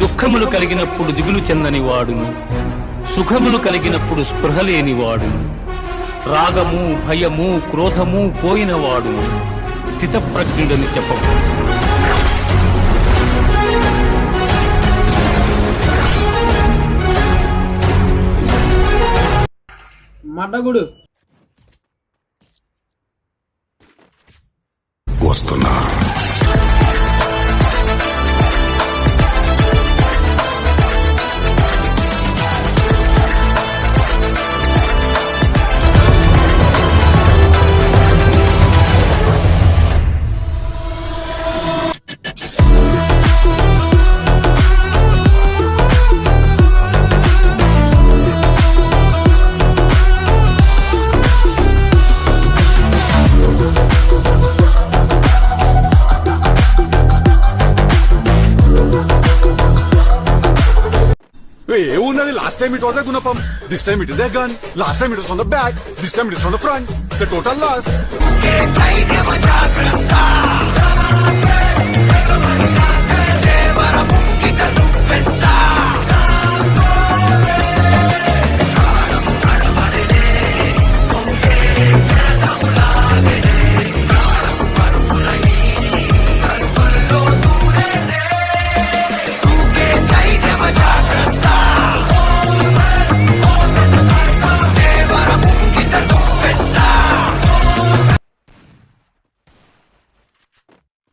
దుఃఖములు కలిగినప్పుడు దిగులు చెందని వాడును, సుఖములు కలిగినప్పుడు స్పృహ లేని వాడును, రాగము భయము క్రోధము పోయిన వాడును స్థితప్రజ్ఞుడని చెప్పవు. మడ్డగుడు వస్తున్నా. ఏమున్నది? Last time it was a గుణపం, this time it is a gun, last time it is from the back, this time it is from the front. The total loss.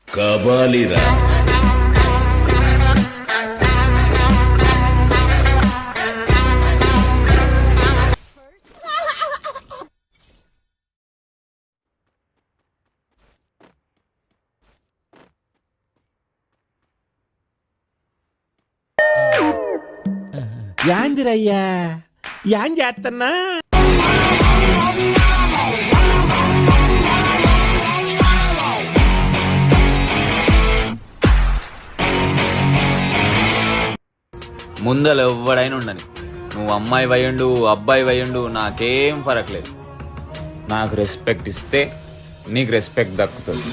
కబాలిరా యాందిరయ్యా యాం చేస్తున్నా? ముందలు ఎవ్వడైనా ఉండని, నువ్వు అమ్మాయి వయ్యండు అబ్బాయి వయ్యండు నాకేం ఫరక్ లేదు. నాకు రెస్పెక్ట్ ఇస్తే నీకు రెస్పెక్ట్ దక్కుతుంది.